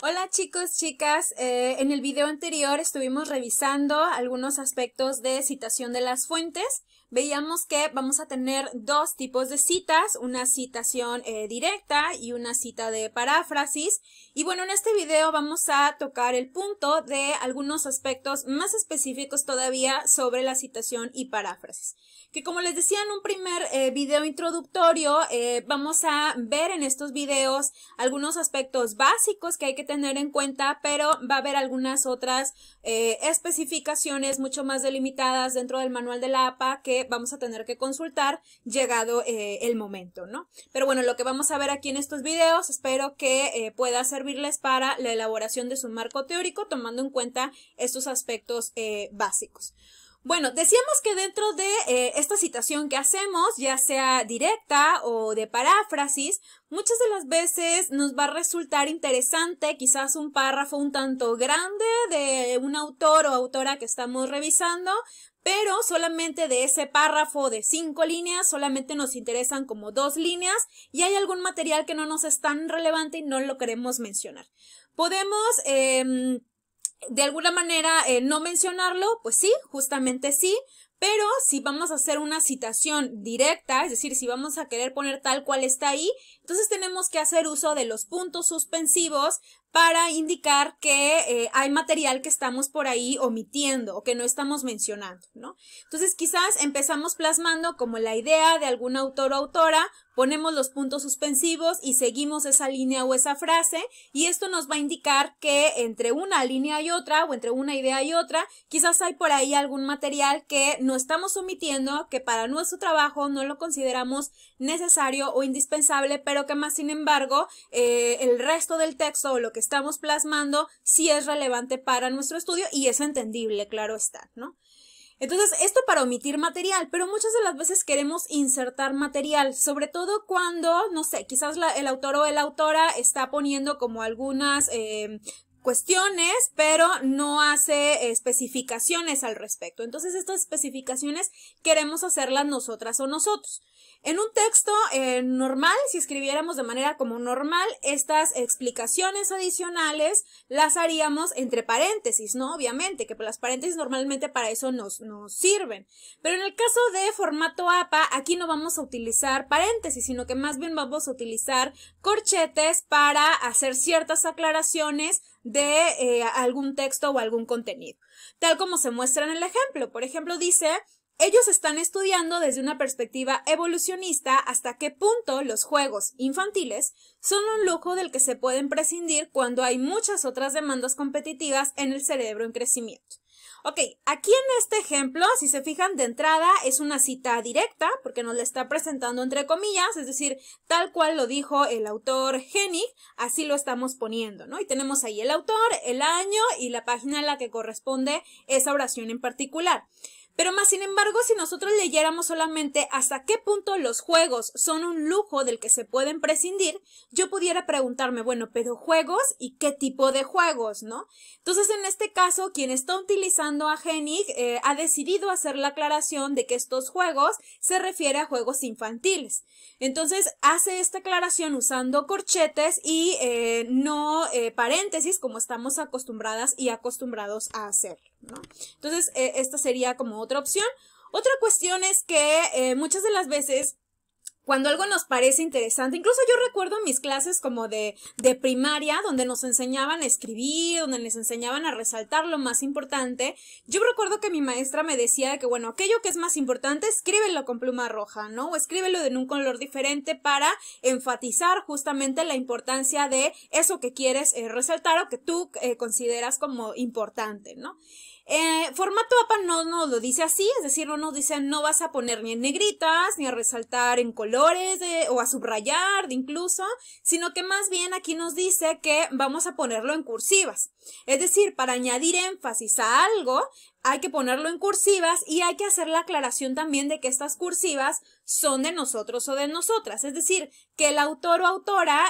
Hola chicos, chicas, en el video anterior estuvimos revisando algunos aspectos de citación de las fuentes. Veíamos que vamos a tener dos tipos de citas, una citación directa y una cita de paráfrasis. Y bueno, en este video vamos a tocar el punto de algunos aspectos más específicos todavía sobre la citación y paráfrasis. Que como les decía en un primer video introductorio, vamos a ver en estos videos algunos aspectos básicos que hay que tener en cuenta, pero va a haber algunas otras especificaciones mucho más delimitadas dentro del manual de la APA que vamos a tener que consultar llegado el momento, ¿no? Pero bueno, lo que vamos a ver aquí en estos videos espero que pueda servirles para la elaboración de su marco teórico tomando en cuenta estos aspectos básicos. Bueno, decíamos que dentro de esta citación que hacemos, ya sea directa o de paráfrasis, muchas de las veces nos va a resultar interesante quizás un párrafo un tanto grande de un autor o autora que estamos revisando, pero solamente de ese párrafo de 5 líneas, solamente nos interesan como 2 líneas y hay algún material que no nos es tan relevante y no lo queremos mencionar. Podemos de alguna manera no mencionarlo, pues sí, justamente sí, pero si vamos a hacer una citación directa, es decir, si vamos a querer poner tal cual está ahí, entonces tenemos que hacer uso de los puntos suspensivos para indicar que hay material que estamos por ahí omitiendo o que no estamos mencionando, ¿no? Entonces quizás empezamos plasmando como la idea de algún autor o autora, ponemos los puntos suspensivos y seguimos esa línea o esa frase y esto nos va a indicar que entre una línea y otra o entre una idea y otra, quizás hay por ahí algún material que no estamos omitiendo, que para nuestro trabajo no lo consideramos necesario o indispensable, pero que más sin embargo el resto del texto o lo que estamos plasmando sí es relevante para nuestro estudio y es entendible, claro está, ¿no? Entonces, esto para omitir material, pero muchas de las veces queremos insertar material, sobre todo cuando, no sé, quizás el autor o la autora está poniendo como algunas cuestiones, pero no hace especificaciones al respecto. Entonces, estas especificaciones queremos hacerlas nosotras o nosotros. En un texto normal, si escribiéramos de manera como normal, estas explicaciones adicionales las haríamos entre paréntesis, ¿no? Obviamente, que las paréntesis normalmente para eso nos sirven. Pero en el caso de formato APA, aquí no vamos a utilizar paréntesis, sino que más bien vamos a utilizar corchetes para hacer ciertas aclaraciones de algún texto o algún contenido. Tal como se muestra en el ejemplo. Por ejemplo, dice: ellos están estudiando desde una perspectiva evolucionista hasta qué punto los juegos infantiles son un lujo del que se pueden prescindir cuando hay muchas otras demandas competitivas en el cerebro en crecimiento. Ok, aquí en este ejemplo, si se fijan de entrada, es una cita directa, porque nos la está presentando entre comillas, es decir, tal cual lo dijo el autor Hennig, así lo estamos poniendo, ¿no? Y tenemos ahí el autor, el año y la página a la que corresponde esa oración en particular. Pero más sin embargo, si nosotros leyéramos solamente hasta qué punto los juegos son un lujo del que se pueden prescindir, yo pudiera preguntarme, bueno, pero ¿juegos? ¿Y qué tipo de juegos, no? Entonces, en este caso, quien está utilizando a Hennig ha decidido hacer la aclaración de que estos juegos se refiere a juegos infantiles. Entonces, hace esta aclaración usando corchetes y no paréntesis como estamos acostumbradas y acostumbrados a hacer, ¿no? Entonces, esta sería como otra opción. Otra cuestión es que muchas de las veces cuando algo nos parece interesante, incluso yo recuerdo mis clases como de primaria, donde nos enseñaban a escribir, donde les enseñaban a resaltar lo más importante, yo recuerdo que mi maestra me decía que, bueno, aquello que es más importante, escríbelo con pluma roja, ¿no? O escríbelo en un color diferente para enfatizar justamente la importancia de eso que quieres resaltar o que tú consideras como importante, ¿no? Formato APA no nos lo dice así, es decir, no nos dice no vas a poner ni en negritas, ni a resaltar en colores o a subrayar incluso, sino que más bien aquí nos dice que vamos a ponerlo en cursivas. Es decir, para añadir énfasis a algo, hay que ponerlo en cursivas y hay que hacer la aclaración también de que estas cursivas son de nosotros o de nosotras. Es decir, que el autor o autora,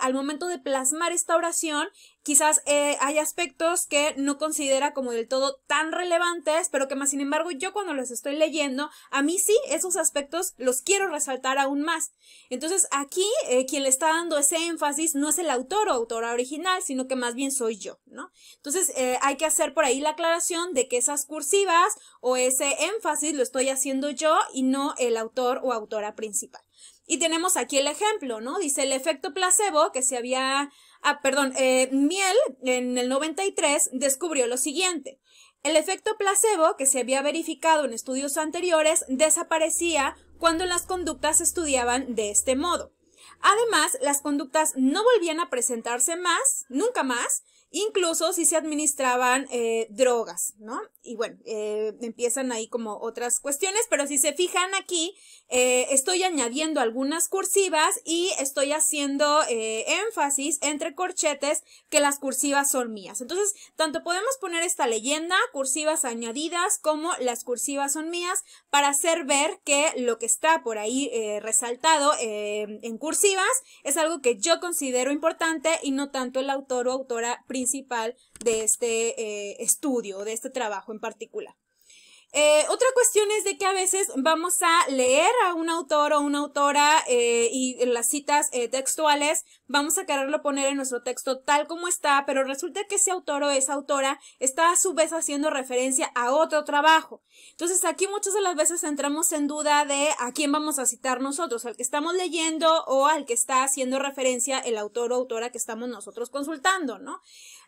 al momento de plasmar esta oración, quizás hay aspectos que no considera como del todo tan relevantes, pero que más sin embargo yo cuando los estoy leyendo, a mí sí, esos aspectos los quiero resaltar aún más. Entonces aquí quien le está dando ese énfasis no es el autor o autora original, sino que más bien soy yo, ¿no? Entonces hay que hacer por ahí la aclaración de que esas cursivas o ese énfasis lo estoy haciendo yo y no el autor o autora principal. Y tenemos aquí el ejemplo, ¿no? Dice el efecto placebo que se había... Miel en el 93 descubrió lo siguiente. El efecto placebo que se había verificado en estudios anteriores desaparecía cuando las conductas se estudiaban de este modo. Además, las conductas no volvían a presentarse nunca más, incluso si se administraban drogas, ¿no? Y bueno, empiezan ahí como otras cuestiones, pero si se fijan aquí, estoy añadiendo algunas cursivas y estoy haciendo énfasis entre corchetes que las cursivas son mías. Entonces, tanto podemos poner esta leyenda, cursivas añadidas, como las cursivas son mías, para hacer ver que lo que está por ahí resaltado en cursivas es algo que yo considero importante y no tanto el autor o autora principal de este estudio, de este trabajo en particular. Otra cuestión es de que a veces vamos a leer a un autor o una autora y las citas textuales vamos a quererlo poner en nuestro texto tal como está, pero resulta que ese autor o esa autora está a su vez haciendo referencia a otro trabajo. Entonces aquí muchas de las veces entramos en duda de a quién vamos a citar nosotros, al que estamos leyendo o al que está haciendo referencia el autor o autora que estamos nosotros consultando, ¿no?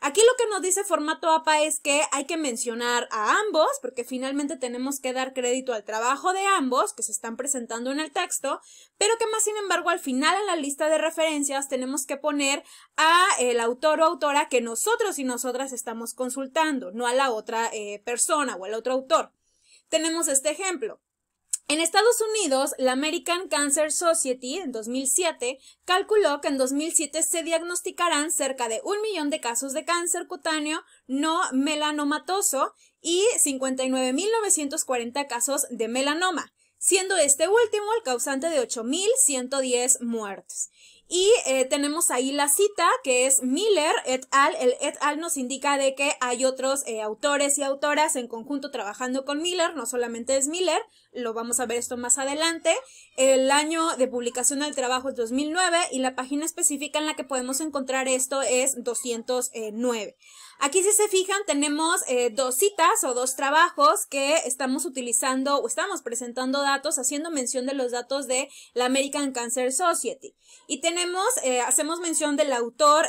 Aquí lo que nos dice formato APA es que hay que mencionar a ambos, porque finalmente tenemos que dar crédito al trabajo de ambos que se están presentando en el texto, pero que más sin embargo al final en la lista de referencias tenemos que poner a el autor o autora que nosotros y nosotras estamos consultando, no a la otra persona o al otro autor. Tenemos este ejemplo. En Estados Unidos, la American Cancer Society, en 2007, calculó que en 2007 se diagnosticarán cerca de 1 millón de casos de cáncer cutáneo no melanomatoso y 59.940 casos de melanoma, siendo este último el causante de 8.110 muertes. Y tenemos ahí la cita que es Miller et al. El et al nos indica de que hay otros autores y autoras en conjunto trabajando con Miller, no solamente es Miller, lo vamos a ver esto más adelante. El año de publicación del trabajo es 2009 y la página específica en la que podemos encontrar esto es 209. Aquí si se fijan tenemos dos citas o dos trabajos que estamos utilizando o estamos presentando datos, haciendo mención de los datos de la American Cancer Society. Y tenemos, hacemos mención del autor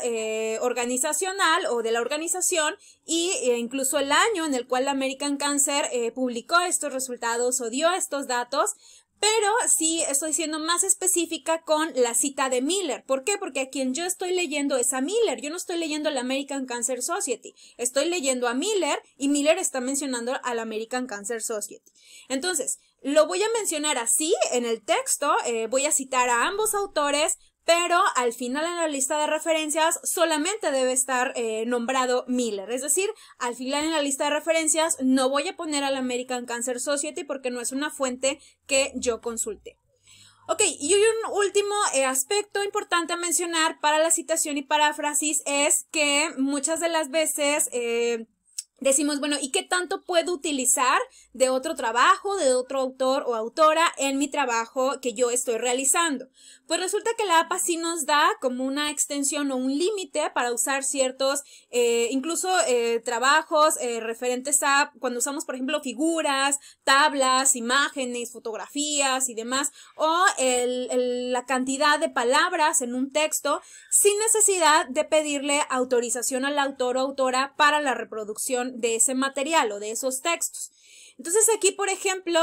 organizacional o de la organización y incluso el año en el cual la American Cancer publicó estos resultados o dio estos datos. Pero sí estoy siendo más específica con la cita de Miller. ¿Por qué? Porque a quien yo estoy leyendo es a Miller. Yo no estoy leyendo a la American Cancer Society. Estoy leyendo a Miller y Miller está mencionando a la American Cancer Society. Entonces, lo voy a mencionar así en el texto. Voy a citar a ambos autores, pero al final en la lista de referencias solamente debe estar nombrado Miller. Es decir, al final en la lista de referencias no voy a poner a la American Cancer Society porque no es una fuente que yo consulté. Ok, y un último aspecto importante a mencionar para la citación y paráfrasis es que muchas de las veces decimos, bueno, ¿y qué tanto puedo utilizar de otro trabajo, de otro autor o autora en mi trabajo que yo estoy realizando? Pues resulta que la APA sí nos da como una extensión o un límite para usar ciertos, incluso trabajos referentes a cuando usamos, por ejemplo, figuras, tablas, imágenes, fotografías y demás, o la cantidad de palabras en un texto sin necesidad de pedirle autorización al autor o autora para la reproducción de ese material o de esos textos. Entonces aquí, por ejemplo,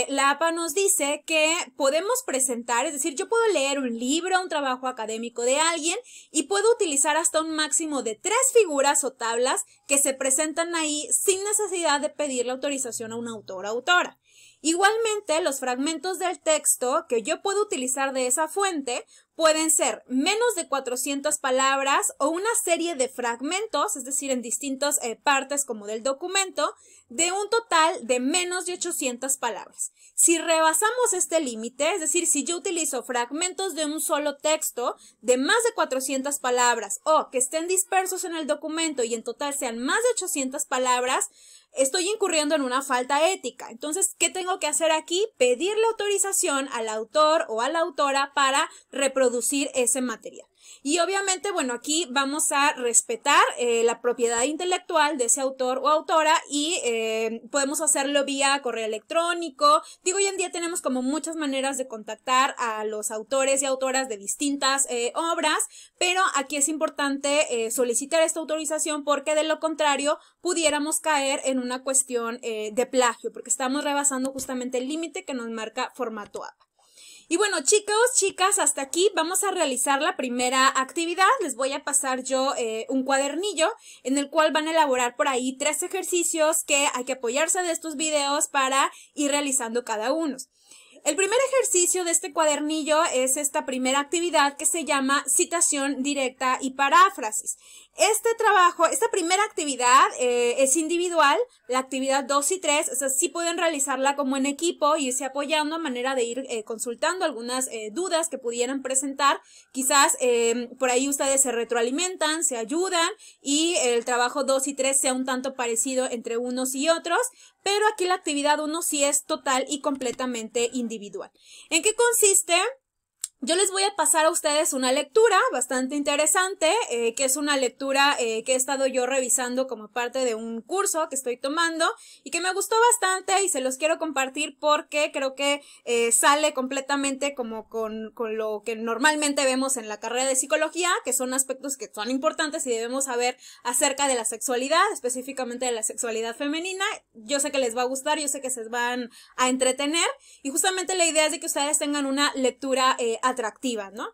la APA nos dice que podemos presentar, es decir, yo puedo leer un libro, un trabajo académico de alguien y puedo utilizar hasta un máximo de 3 figuras o tablas que se presentan ahí sin necesidad de pedirle autorización a un autor o autora. Igualmente, los fragmentos del texto que yo puedo utilizar de esa fuente pueden ser menos de 400 palabras o una serie de fragmentos, es decir, en distintas partes como del documento, de un total de menos de 800 palabras. Si rebasamos este límite, es decir, si yo utilizo fragmentos de un solo texto de más de 400 palabras o que estén dispersos en el documento y en total sean más de 800 palabras, estoy incurriendo en una falta ética. Entonces, ¿qué tengo que hacer aquí? Pedirle autorización al autor o a la autora para reproducir ese material. Y obviamente, bueno, aquí vamos a respetar la propiedad intelectual de ese autor o autora y podemos hacerlo vía correo electrónico. Digo, hoy en día tenemos como muchas maneras de contactar a los autores y autoras de distintas obras, pero aquí es importante solicitar esta autorización porque de lo contrario pudiéramos caer en una cuestión de plagio, porque estamos rebasando justamente el límite que nos marca formato APA. Y bueno, chicos, chicas, hasta aquí vamos a realizar la primera actividad. Les voy a pasar yo un cuadernillo en el cual van a elaborar por ahí 3 ejercicios que hay que apoyarse de estos videos para ir realizando cada uno. El primer ejercicio de este cuadernillo es esta primera actividad que se llama citación directa y paráfrasis. Este trabajo, esta primera actividad es individual, la actividad 2 y 3, o sea, sí pueden realizarla como en equipo y irse apoyando a manera de ir consultando algunas dudas que pudieran presentar. Quizás por ahí ustedes se retroalimentan, se ayudan y el trabajo 2 y 3 sea un tanto parecido entre unos y otros, pero aquí la actividad 1 sí es total y completamente individual. ¿En qué consiste? Yo les voy a pasar a ustedes una lectura bastante interesante, que es una lectura que he estado yo revisando como parte de un curso que estoy tomando y que me gustó bastante y se los quiero compartir porque creo que sale completamente como con lo que normalmente vemos en la carrera de psicología, que son aspectos que son importantes y debemos saber acerca de la sexualidad, específicamente de la sexualidad femenina. Yo sé que les va a gustar, yo sé que se van a entretener y justamente la idea es de que ustedes tengan una lectura atractiva, ¿no?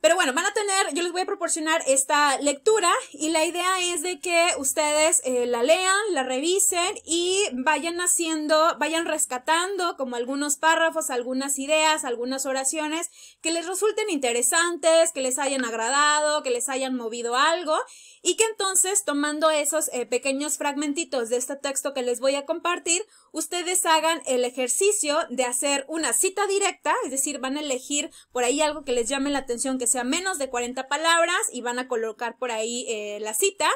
Pero bueno, van a tener, yo les voy a proporcionar esta lectura y la idea es de que ustedes la lean, la revisen y vayan rescatando como algunos párrafos, algunas ideas, algunas oraciones que les resulten interesantes, que les hayan agradado, que les hayan movido algo y que entonces tomando esos pequeños fragmentitos de este texto que les voy a compartir, ustedes hagan el ejercicio de hacer una cita directa, es decir, van a elegir por ahí algo que les llame la atención, que sea menos de 40 palabras y van a colocar por ahí la cita.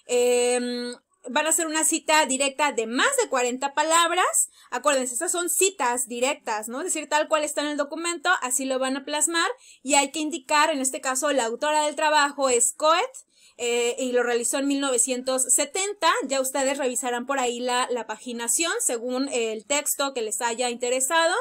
Van a hacer una cita directa de más de 40 palabras. Acuérdense, estas son citas directas, ¿no? Es decir, tal cual está en el documento, así lo van a plasmar y hay que indicar, en este caso, la autora del trabajo es Coet. Y lo realizó en 1970, ya ustedes revisarán por ahí la paginación según el texto que les haya interesado.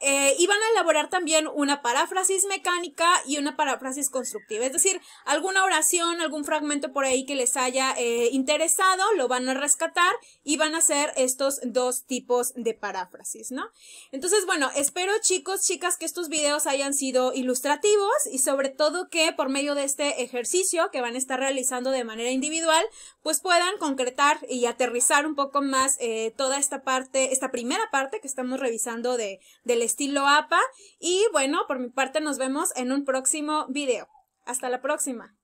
Y van a elaborar también una paráfrasis mecánica y una paráfrasis constructiva, es decir, alguna oración, algún fragmento por ahí que les haya interesado, lo van a rescatar y van a hacer estos 2 tipos de paráfrasis, ¿no? Entonces, bueno, espero chicos, chicas, que estos videos hayan sido ilustrativos y sobre todo que por medio de este ejercicio que van a estar realizando de manera individual, pues puedan concretar y aterrizar un poco más toda esta parte, esta primera parte que estamos revisando del estilo APA y bueno, por mi parte nos vemos en un próximo video. Hasta la próxima.